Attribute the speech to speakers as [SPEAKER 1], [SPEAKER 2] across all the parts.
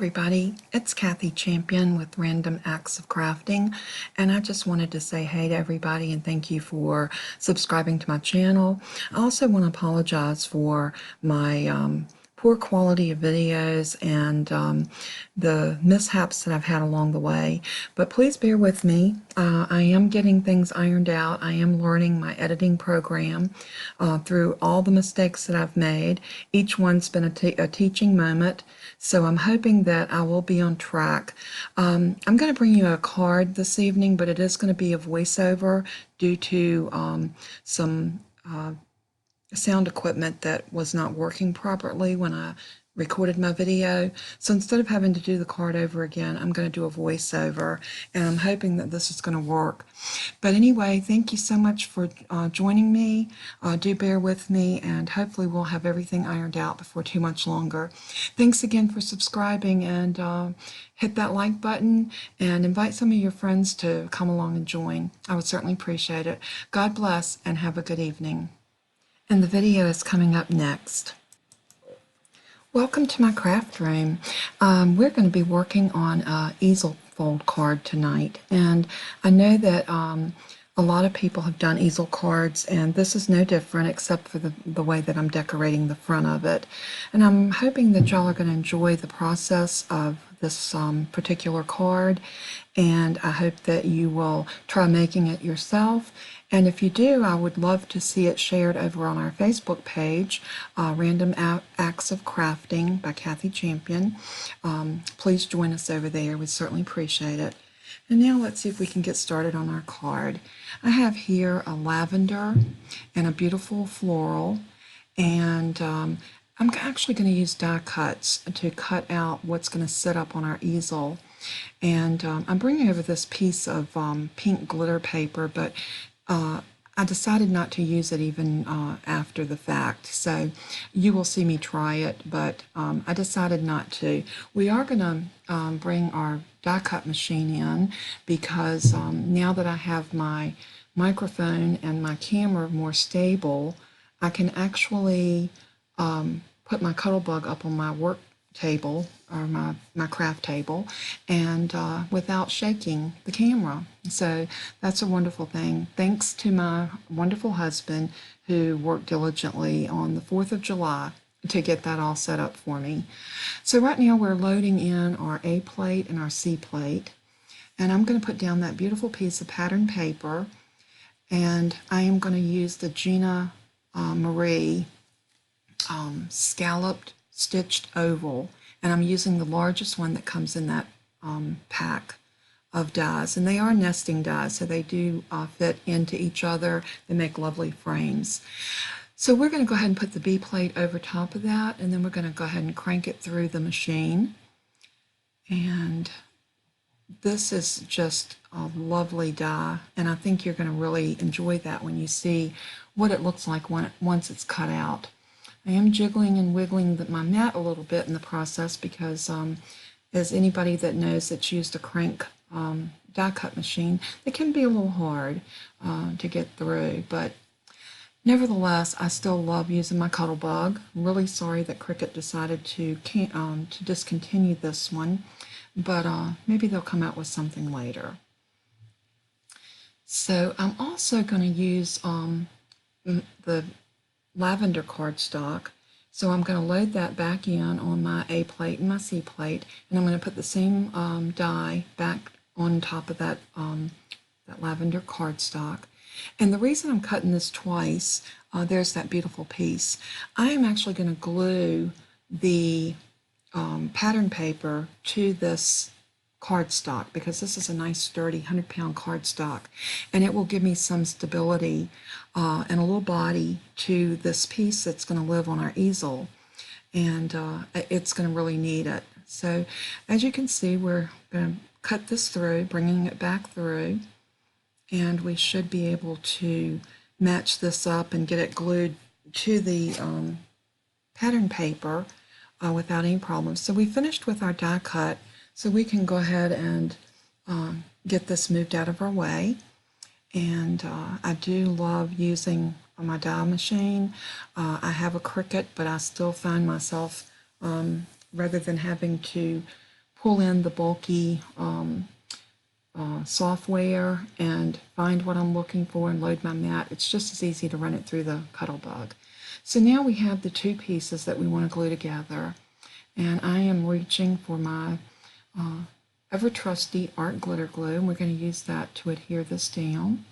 [SPEAKER 1] everybody, it's Kathy Champion with Random Acts of Crafting, and I just wanted to say hey to everybody and thank you for subscribing to my channel. I also want to apologize for my poor quality of videos and the mishaps that I've had along the way, but please bear with me. I am getting things ironed out. I am learning my editing program through all the mistakes that I've made. Each one's been a teaching moment, so I'm hoping that I will be on track. I'm going to bring you a card this evening, but it is going to be a voiceover due to some sound equipment that was not working properly when I recorded my video. So instead of having to do the card over again, I'm going to do a voiceover, and I'm hoping that this is going to work. But anyway, thank you so much for joining me. Do bear with me, and hopefully we'll have everything ironed out before too much longer. Thanks again for subscribing, and hit that like button and invite some of your friends to come along and join. I would certainly appreciate it. God bless and have a good evening. And the video is coming up next. Welcome to my craft room. We're going to be working on an easel fold card tonight, and I know that a lot of people have done easel cards, and this is no different except for the way that I'm decorating the front of it. And I'm hoping that y'all are going to enjoy the process of this particular card, and I hope that you will try making it yourself. And if you do, I would love to see it shared over on our Facebook page, Random Acts of Crafting by Kathy Champion. Please join us over there. We'd certainly appreciate it. And now let's see if we can get started on our card. I have here a lavender and a beautiful floral, and I'm actually going to use die cuts to cut out what's going to sit up on our easel. And I'm bringing over this piece of pink glitter paper, but I decided not to use it even after the fact, so you will see me try it, but I decided not to. We are going to bring our die cut machine in because now that I have my microphone and my camera more stable, I can actually put my Cuttlebug up on my work table or my craft table and without shaking the camera. So that's a wonderful thing. Thanks to my wonderful husband who worked diligently on the 4th of July to get that all set up for me. So right now we're loading in our A plate and our C plate, and I'm going to put down that beautiful piece of pattern paper, and I am going to use the Gina Marie Scalloped stitched oval, and I'm using the largest one that comes in that pack of dies, and they are nesting dies, so they do fit into each other. They make lovely frames. So we're going to go ahead and put the B plate over top of that, and then we're going to go ahead and crank it through the machine. And this is just a lovely die, and I think you're going to really enjoy that when you see what it looks like once it's cut out. I am jiggling and wiggling my mat a little bit in the process because as anybody that knows that's used a crank die cut machine, it can be a little hard to get through, but nevertheless, I still love using my Cuttlebug. I'm really sorry that Cricut decided to discontinue this one, but maybe they'll come out with something later. So I'm also going to use the lavender cardstock. So I'm going to load that back in on my A plate and my C plate, and I'm going to put the same die back on top of that lavender cardstock. And the reason I'm cutting this twice, there's that beautiful piece. I am actually going to glue the pattern paper to this cardstock because this is a nice sturdy 100-pound cardstock, and it will give me some stability and a little body to this piece that's going to live on our easel, and it's going to really need it. So as you can see, we're going to cut this through, bringing it back through, and we should be able to match this up and get it glued to the pattern paper without any problems. So we finished with our die cut, so we can go ahead and get this moved out of our way. And I do love using my die machine. I have a Cricut, but I still find myself, rather than having to pull in the bulky software and find what I'm looking for and load my mat. It's just as easy to run it through the Cuttlebug. So now we have the two pieces that we want to glue together, and I am reaching for my ever trusty art glitter glue, and we're going to use that to adhere this down.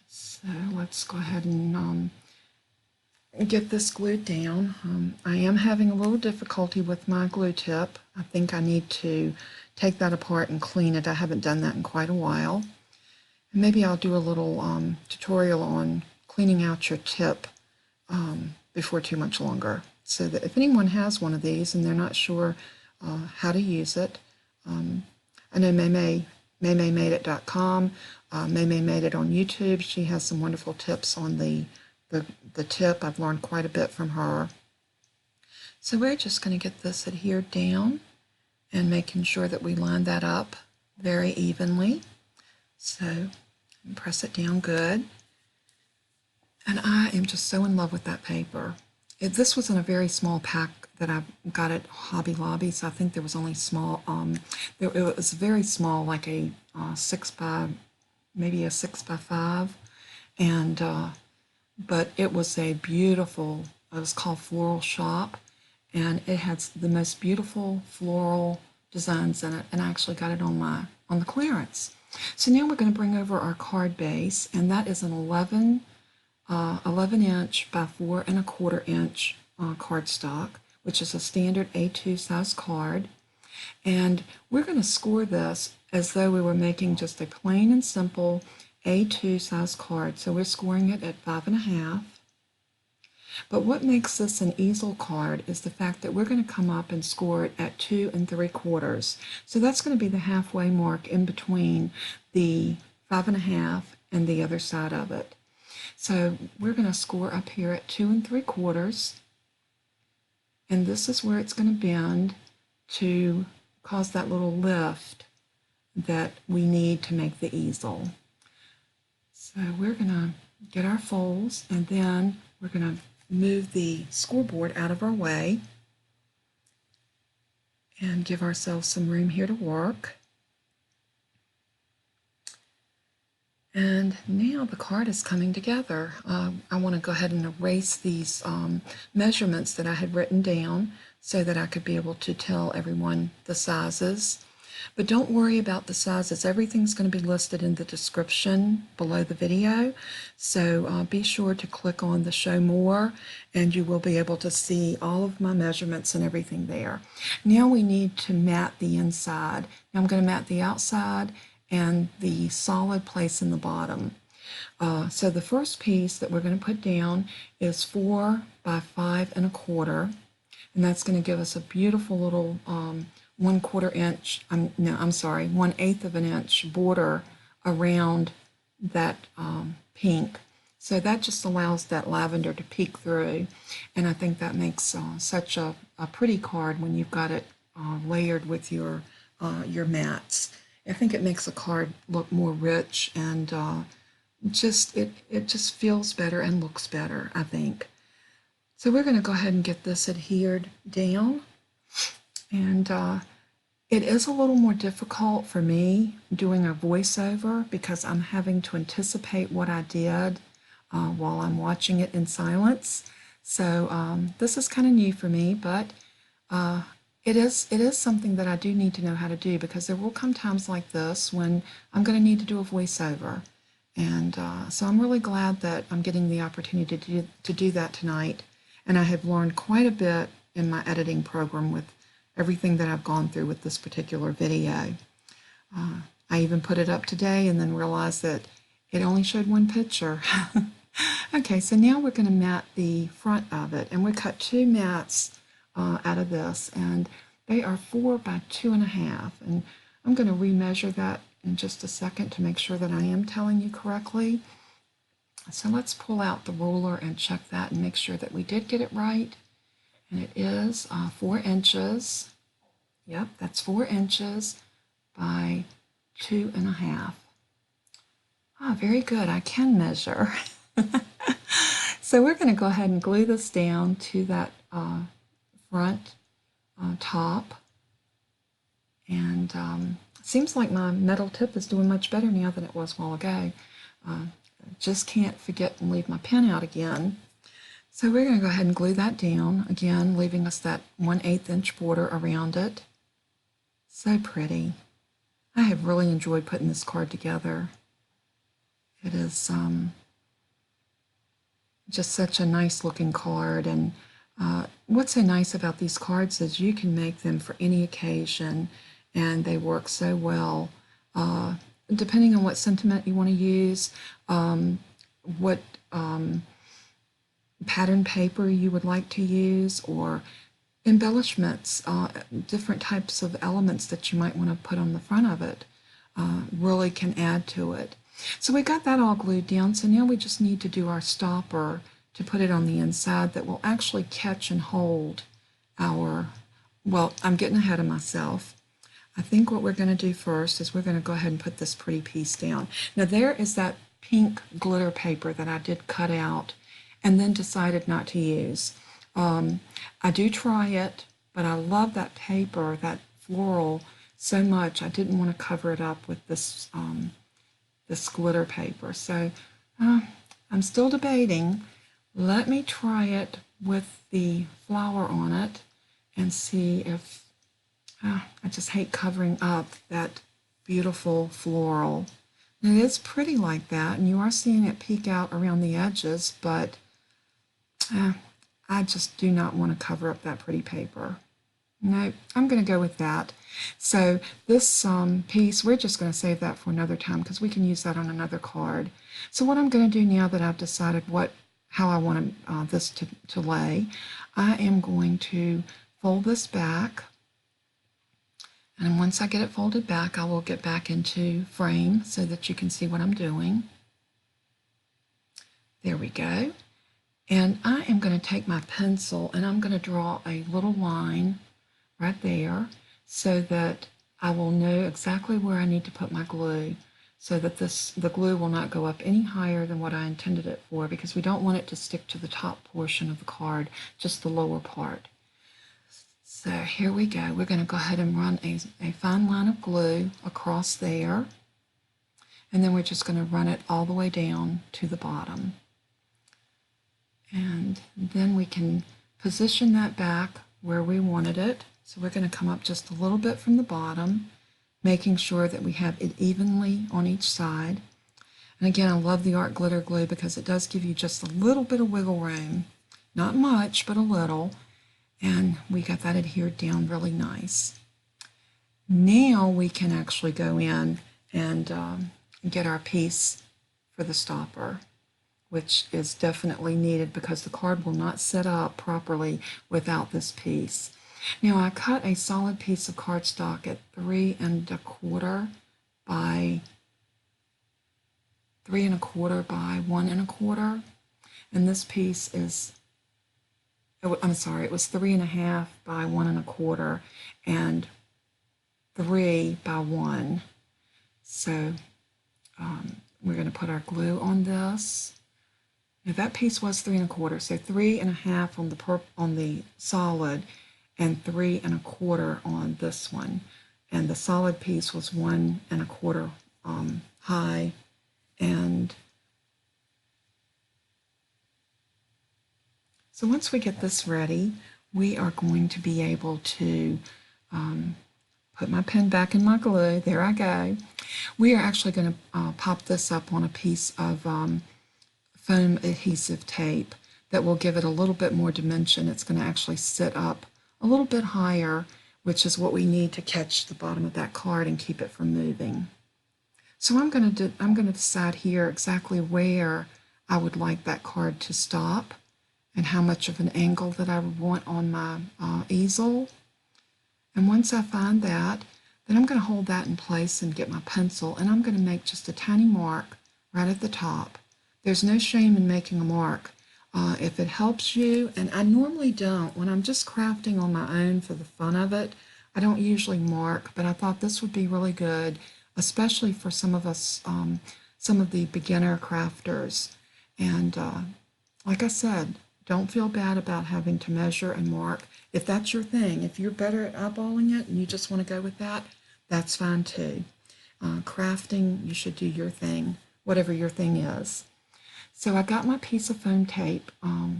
[SPEAKER 1] So let's go ahead and get this glued down. I am having a little difficulty with my glue tip. I think I need to take that apart and clean it. I haven't done that in quite a while. And maybe I'll do a little tutorial on cleaning out your tip before too much longer, so that if anyone has one of these and they're not sure how to use it, I know Maymay, MaymayMadeIt.com, Maymay Made It on YouTube. She has some wonderful tips on the tip. I've learned quite a bit from her. So we're just going to get this adhered down and making sure that we line that up very evenly. So press it down good. And I am just so in love with that paper. This was in a very small pack that I got at Hobby Lobby, so I think there was only small, it was very small, like a 6x, maybe a 6x5, and but it was a beautiful, it was called Floral Shop, and it had the most beautiful floral designs in it, and I actually got it on the clearance. So now we're going to bring over our card base, and that is an 11 inch by 4 1/4 inch cardstock, which is a standard A2 size card. And we're going to score this as though we were making just a plain and simple A2 size card. So we're scoring it at 5 1/2. But what makes this an easel card is the fact that we're going to come up and score it at 2 3/4. So that's going to be the halfway mark in between the 5 1/2 and the other side of it. So we're going to score up here at 2 3/4, and this is where it's going to bend to cause that little lift that we need to make the easel. So we're going to get our folds, and then we're going to move the scoreboard out of our way and give ourselves some room here to work. And now the card is coming together. I want to go ahead and erase these measurements that I had written down so that I could be able to tell everyone the sizes. But don't worry about the sizes. Everything's going to be listed in the description below the video. So be sure to click on the Show More, and you will be able to see all of my measurements and everything there. Now we need to mat the inside. Now I'm going to mat the outside and the solid place in the bottom. So the first piece that we're going to put down is 4 by 5 1/4, and that's going to give us a beautiful little 1/4 inch, no, I'm sorry, 1/8 of an inch border around that pink. So that just allows that lavender to peek through, and I think that makes such a pretty card when you've got it layered with your mats. I think it makes a card look more rich, and it just feels better and looks better, I think. So we're going to go ahead and get this adhered down, and it is a little more difficult for me doing a voiceover because I'm having to anticipate what I did while I'm watching it in silence. So this is kind of new for me, but it is something that I do need to know how to do, because there will come times like this when I'm going to need to do a voiceover. And so I'm really glad that I'm getting the opportunity to do that tonight. And I have learned quite a bit in my editing program with everything that I've gone through with this particular video. I even put it up today and then realized that it only showed one picture. Okay, so now we're going to mat the front of it, and we cut 2 mats out of this, and they are 4 by 2 1/2, and I'm going to remeasure that in just a second to make sure that I am telling you correctly. So let's pull out the ruler and check that and make sure that we did get it right. And it is 4 inches. Yep, that's 4 inches by 2 1/2. Ah, very good. I can measure. So we're going to go ahead and glue this down to that front top. And seems like my metal tip is doing much better now than it was a while ago. Just can't forget and leave my pen out again. So we're going to go ahead and glue that down, again leaving us that 1/8 inch border around it. So pretty. I have really enjoyed putting this card together. It is just such a nice looking card, and what's so nice about these cards is you can make them for any occasion, and they work so well. Depending on what sentiment you want to use, what pattern paper you would like to use, or embellishments, different types of elements that you might want to put on the front of it, really can add to it. So we got that all glued down, so now we just need to do our stopper to put it on the inside that will actually catch and hold our, well, I'm getting ahead of myself. I think what we're going to do first is we're going to go ahead and put this pretty piece down. Now there is that pink glitter paper that I did cut out and then decided not to use. I do try it, but I love that paper, that floral, so much I didn't want to cover it up with this this glitter paper. So I'm still debating. Let me try it with the flower on it and see if I just hate covering up that beautiful floral. And it is pretty like that, and you are seeing it peek out around the edges, but I just do not want to cover up that pretty paper. No, I'm going to go with that. So this piece, we're just going to save that for another time because we can use that on another card. So what I'm going to do now that I've decided how I want this to lay, I am going to fold this back. And once I get it folded back, I will get back into frame so that you can see what I'm doing. There we go. And I am going to take my pencil and I'm going to draw a little line right there so that I will know exactly where I need to put my glue, so that the glue will not go up any higher than what I intended it for, because we don't want it to stick to the top portion of the card, just the lower part. So here we go. We're going to go ahead and run a fine line of glue across there, and then we're just going to run it all the way down to the bottom. And then we can position that back where we wanted it. So we're going to come up just a little bit from the bottom, making sure that we have it evenly on each side. And again, I love the art glitter glue because it does give you just a little bit of wiggle room. Not much, but a little. And we got that adhered down really nice. Now we can actually go in and get our piece for the stopper, which is definitely needed because the card will not set up properly without this piece. Now I cut a solid piece of cardstock at 3 1/4 by 3 1/4 by 1 1/4, and this piece is, I'm sorry, it was 3 1/2 by 1 1/4 and 3 by 1. So we're going to put our glue on this. Now that piece was 3 1/4, so 3 1/2 on the solid and 3 1/4 on this one. And the solid piece was 1 1/4 high, and so once we get this ready, we are going to be able to put my pen back in my glue. There I go. We are actually going to pop this up on a piece of foam adhesive tape that will give it a little bit more dimension. It's going to actually sit up a little bit higher, which is what we need to catch the bottom of that card and keep it from moving. So I'm going to decide here exactly where I would like that card to stop and how much of an angle that I would want on my easel. And once I find that, then I'm going to hold that in place and get my pencil, and I'm going to make just a tiny mark right at the top. There's no shame in making a mark. If it helps you, and I normally don't, when I'm just crafting on my own for the fun of it, I don't usually mark, but I thought this would be really good, especially for some of us, some of the beginner crafters. And like I said, don't feel bad about having to measure and mark. If that's your thing, if you're better at eyeballing it and you just want to go with that, That's fine too. Crafting, you should do your thing, whatever your thing is. So I got my piece of foam tape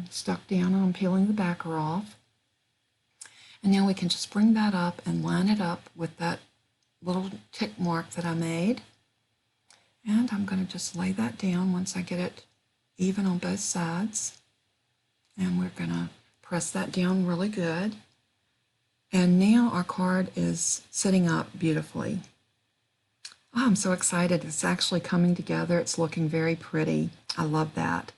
[SPEAKER 1] stuck down, and I'm peeling the backer off. And now we can just bring that up and line it up with that little tick mark that I made. And I'm going to just lay that down once I get it even on both sides. And we're going to press that down really good. And now our card is sitting up beautifully. Oh, I'm so excited. It's actually coming together. It's looking very pretty. I love that.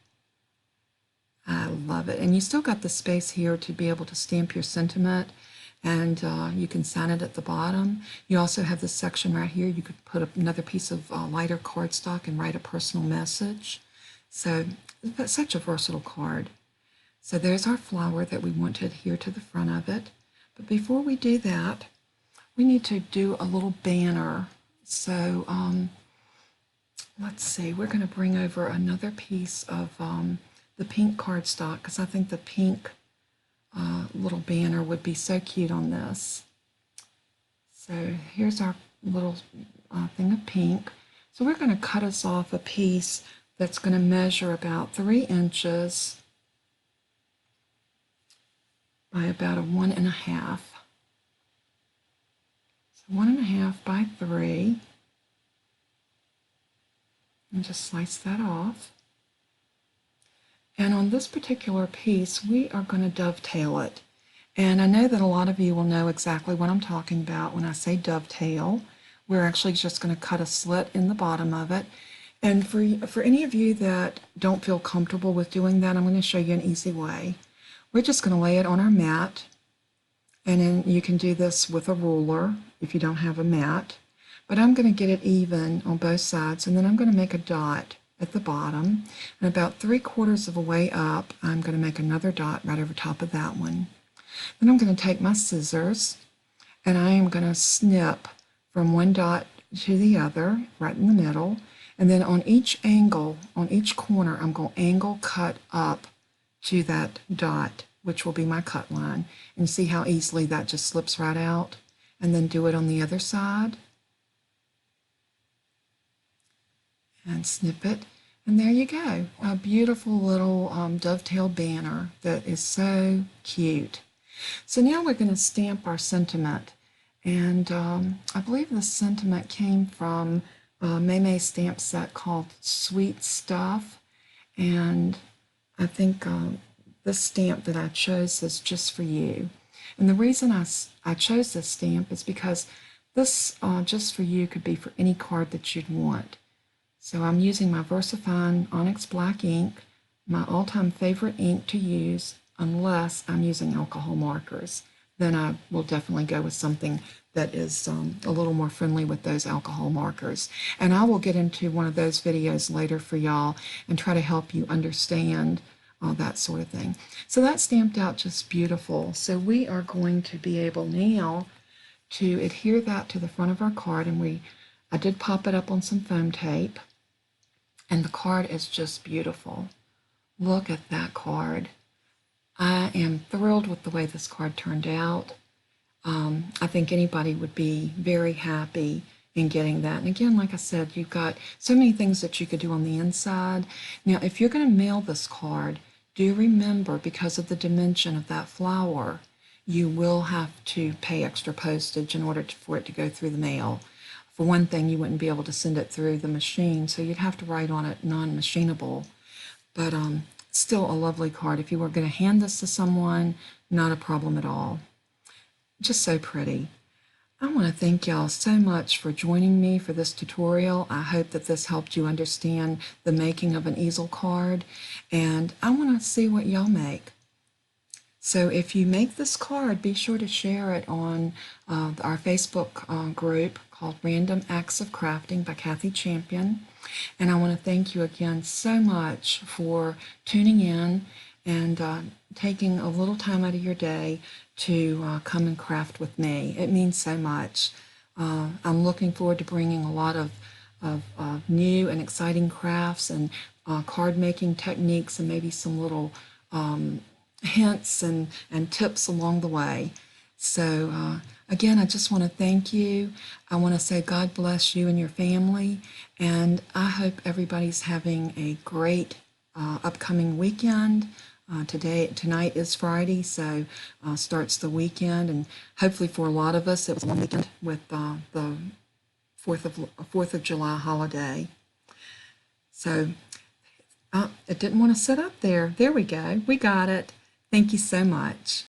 [SPEAKER 1] I love it. And you still got the space here to be able to stamp your sentiment, and you can sign it at the bottom. You also have this section right here. You could put another piece of lighter cardstock and write a personal message. So that's such a versatile card. So there's our flower that we want to adhere to the front of it. But before we do that, we need to do a little banner. So let's see, we're going to bring over another piece of the pink cardstock, because I think the pink little banner would be so cute on this. So here's our little thing of pink. So we're going to cut us off a piece that's going to measure about 3 inches by about a 1.5. So 1.5 by 3. And just slice that off. And on this particular piece, we are going to dovetail it. And I know that a lot of you will know exactly what I'm talking about when I say dovetail. We're actually just going to cut a slit in the bottom of it. And for any of you that don't feel comfortable with doing that, I'm going to show you an easy way. We're just going to lay it on our mat. And then you can do this with a ruler if you don't have a mat. But I'm going to get it even on both sides, and then I'm going to make a dot at the bottom. And about 3/4 of a way up, I'm going to make another dot right over top of that one. Then I'm going to take my scissors, and I am going to snip from one dot to the other, right in the middle. And then on each angle, on each corner, I'm going to angle cut up to that dot, which will be my cut line. And see how easily that just slips right out? And then do it on the other side. And snip it, and there you go. A beautiful little dovetail banner that is so cute. So now we're going to stamp our sentiment, and I believe the sentiment came from a Maymay stamp set called Sweet Stuff, and I think this stamp that I chose is just for you. And the reason I chose this stamp is because this just for you could be for any card that you'd want. So I'm using my VersaFine Onyx Black ink, my all-time favorite ink to use, unless I'm using alcohol markers. Then I will definitely go with something that is a little more friendly with those alcohol markers. And I will get into one of those videos later for y'all and try to help you understand that sort of thing. So that's stamped out just beautiful. So we are going to be able now to adhere that to the front of our card, and I did pop it up on some foam tape. And the card is just beautiful. Look at that card. I am thrilled with the way this card turned out. I think anybody would be very happy in getting that. And again, like I said, you've got so many things that you could do on the inside. Now, if you're going to mail this card, do remember, because of the dimension of that flower, you will have to pay extra postage in order for it to go through the mail. For one thing, you wouldn't be able to send it through the machine, so you'd have to write on it non-machinable. But still a lovely card. If you were going to hand this to someone, not a problem at all. Just so pretty. I want to thank y'all so much for joining me for this tutorial. I hope that this helped you understand the making of an easel card, and I want to see what y'all make. So if you make this card, be sure to share it on our Facebook group called Random Acts of Crafting by Kathy Champion. And I want to thank you again so much for tuning in and taking a little time out of your day to come and craft with me. It means so much. I'm looking forward to bringing a lot of new and exciting crafts and card making techniques, and maybe some little hints and tips along the way. So again, I just want to thank you. I want to say God bless you and your family, and I hope everybody's having a great upcoming weekend. Tonight is Friday, so starts the weekend, and hopefully for a lot of us, it was a long weekend with the Fourth of July holiday. So it didn't want to sit up there. There we go. We got it. Thank you so much.